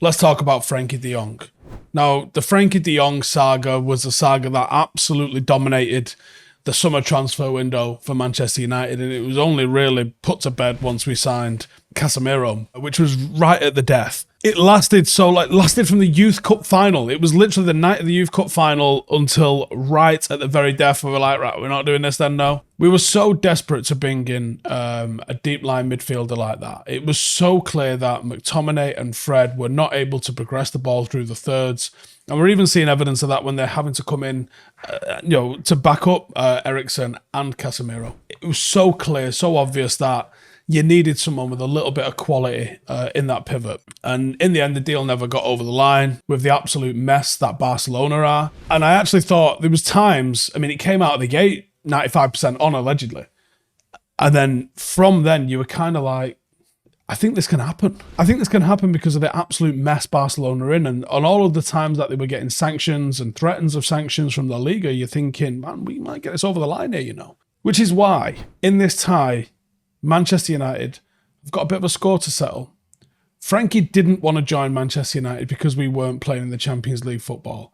Let's talk about Frenkie de Jong. Now, the Frenkie de Jong saga was a saga that absolutely dominated the summer transfer window for Manchester United, and it was only really put to bed once we signed Casemiro, which was right at the death. It lasted from the Youth Cup final. It was literally the night of the Youth Cup final until right at the very death. We were like, right, we're not doing this then, no. We were so desperate to bring in a deep line midfielder like that. It was so clear that McTominay and Fred were not able to progress the ball through the thirds. And we're even seeing evidence of that when they're having to come in, to back up Eriksen and Casemiro. It was so clear, so obvious that you needed someone with a little bit of quality in that pivot. And in the end, the deal never got over the line with the absolute mess that Barcelona are. And I actually thought there was times, it came out of the gate 95% on, allegedly. And then from then, you were kind of like, I think this can happen. I think this can happen because of the absolute mess Barcelona are in. And on all of the times that they were getting sanctions and threats of sanctions from La Liga, you're thinking, man, we might get this over the line here, Which is why, in this tie, Manchester United have got a bit of a score to settle. Frenkie didn't want to join Manchester United because we weren't playing in the Champions League football.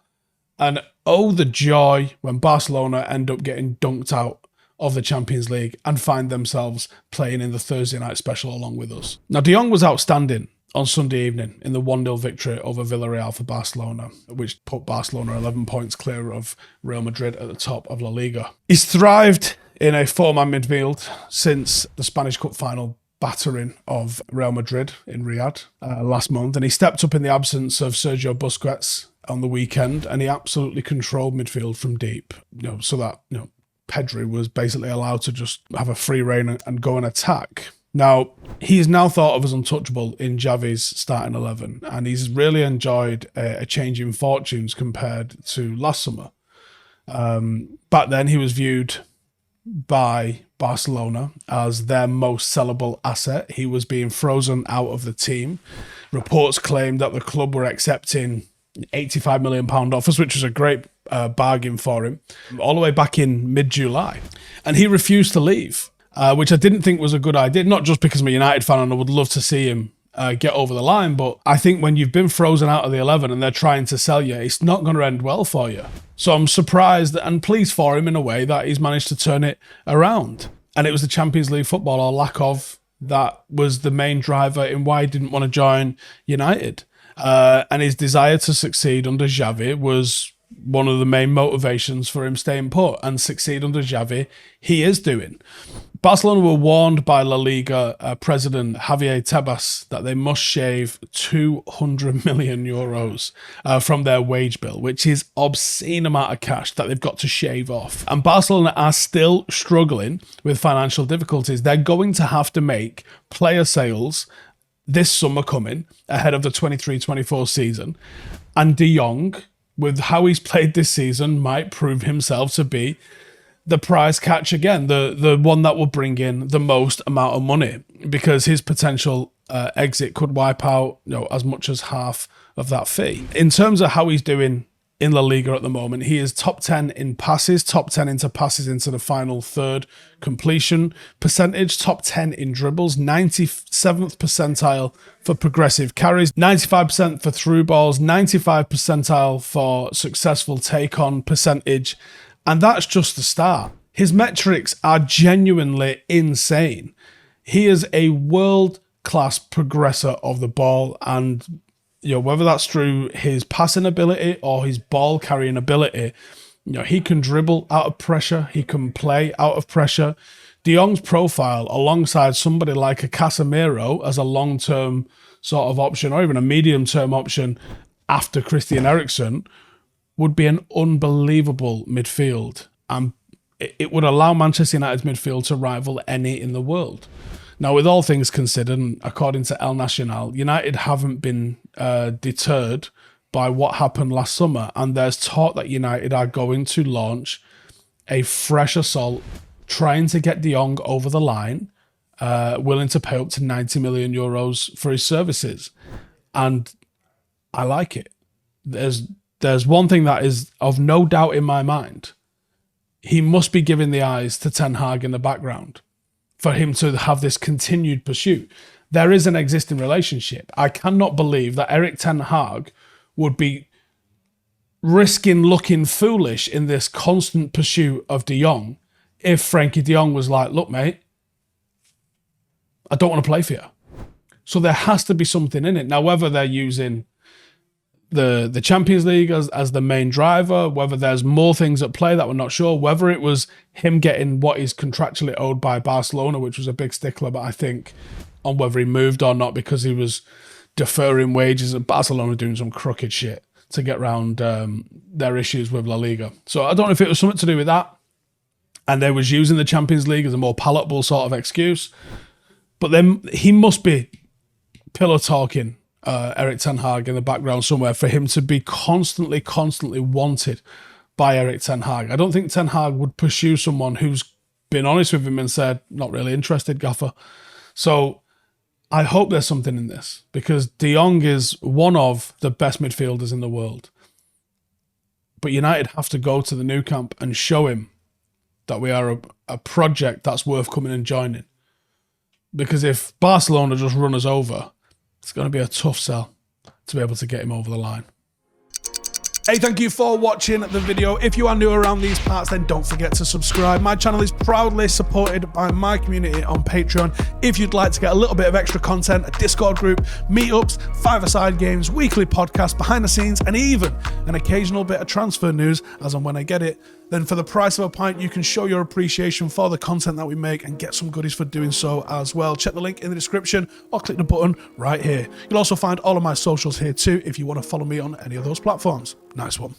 And oh, the joy when Barcelona end up getting dunked out of the Champions League and find themselves playing in the Thursday night special along with us. Now, De Jong was outstanding on Sunday evening in the 1-0 victory over Villarreal for Barcelona, which put Barcelona 11 points clear of Real Madrid at the top of La Liga. He's thrived in a four-man midfield since the Spanish Cup final battering of Real Madrid in Riyadh last month, and he stepped up in the absence of Sergio Busquets on the weekend, and he absolutely controlled midfield from deep, so that Pedri was basically allowed to just have a free rein and go and attack. Now, he's now thought of as untouchable in Xavi's starting 11, and he's really enjoyed a change in fortunes compared to last summer. Back then, he was viewed by Barcelona as their most sellable asset. He was being frozen out of the team. Reports claimed that the club were accepting £85 million offers, which was a great bargain for him, all the way back in mid-July. And he refused to leave, which I didn't think was a good idea, not just because I'm a United fan and I would love to see him get over the line, but I think when you've been frozen out of the 11 and they're trying to sell you, it's not going to end well for you. So I'm surprised and pleased for him in a way that he's managed to turn it around. And it was the Champions League football, or lack of, that was the main driver in why he didn't want to join United. And his desire to succeed under Xavi was one of the main motivations for him staying put, and succeed under Xavi he is doing. Barcelona were warned by La Liga president Javier Tebas that they must shave 200 million euros from their wage bill, which is obscene amount of cash that they've got to shave off. And Barcelona are still struggling with financial difficulties. They're going to have to make player sales this summer coming ahead of the 23-24 season. And De Jong, with how he's played this season, might prove himself to be the prize catch again, the one that will bring in the most amount of money, because his potential exit could wipe out as much as half of that fee. In terms of how he's doing in La Liga at the moment, he is top 10 in passes, top 10 into passes into the final third completion percentage, top 10 in dribbles, 97th percentile for progressive carries, 95% for through balls, 95th percentile for successful take-on percentage. And that's just the start. His metrics are genuinely insane. He is a world-class progressor of the ball, and whether that's through his passing ability or his ball carrying ability, he can dribble out of pressure, he can play out of pressure. De Jong's profile, alongside somebody like a Casemiro as a long-term sort of option, or even a medium-term option after Christian Eriksen, would be an unbelievable midfield, and it would allow Manchester United's midfield to rival any in the world. Now, with all things considered, and according to El Nacional, United haven't been deterred by what happened last summer, and there's talk that United are going to launch a fresh assault, trying to get De Jong over the line, willing to pay up to 90 million euros for his services. And I like it. There's one thing that is of no doubt in my mind. He must be giving the eyes to Ten Hag in the background for him to have this continued pursuit. there is an existing relationship. I cannot believe that Erik ten Hag would be risking looking foolish in this constant pursuit of De Jong if Frenkie de Jong was like, look, mate, I don't want to play for you. So there has to be something in it. Now, whether they're using the Champions League as the main driver, whether there's more things at play that we're not sure, whether it was him getting what he's contractually owed by Barcelona, which was a big stickler, but I think on whether he moved or not because he was deferring wages and Barcelona doing some crooked shit to get around their issues with La Liga. So I don't know if it was something to do with that and they was using the Champions League as a more palatable sort of excuse. But then he must be pillow talking Erik ten Hag in the background somewhere for him to be constantly wanted by Erik ten Hag. I don't think ten Hag would pursue someone who's been honest with him and said, not really interested, gaffer. So I hope there's something in this because De Jong is one of the best midfielders in the world. But United have to go to the Nou Camp and show him that we are a project that's worth coming and joining. Because if Barcelona just run us over, it's going to be a tough sell to be able to get him over the line. Hey, thank you for watching the video. If you are new around these parts, then don't forget to subscribe. My channel is proudly supported by my community on Patreon. If you'd like to get a little bit of extra content, a Discord group, meetups, five-a-side games, weekly podcasts, behind the scenes, and even an occasional bit of transfer news as and when I get it, then for the price of a pint, you can show your appreciation for the content that we make and get some goodies for doing so as well. Check the link in the description or click the button right here. You'll also find all of my socials here too if you want to follow me on any of those platforms. Nice one.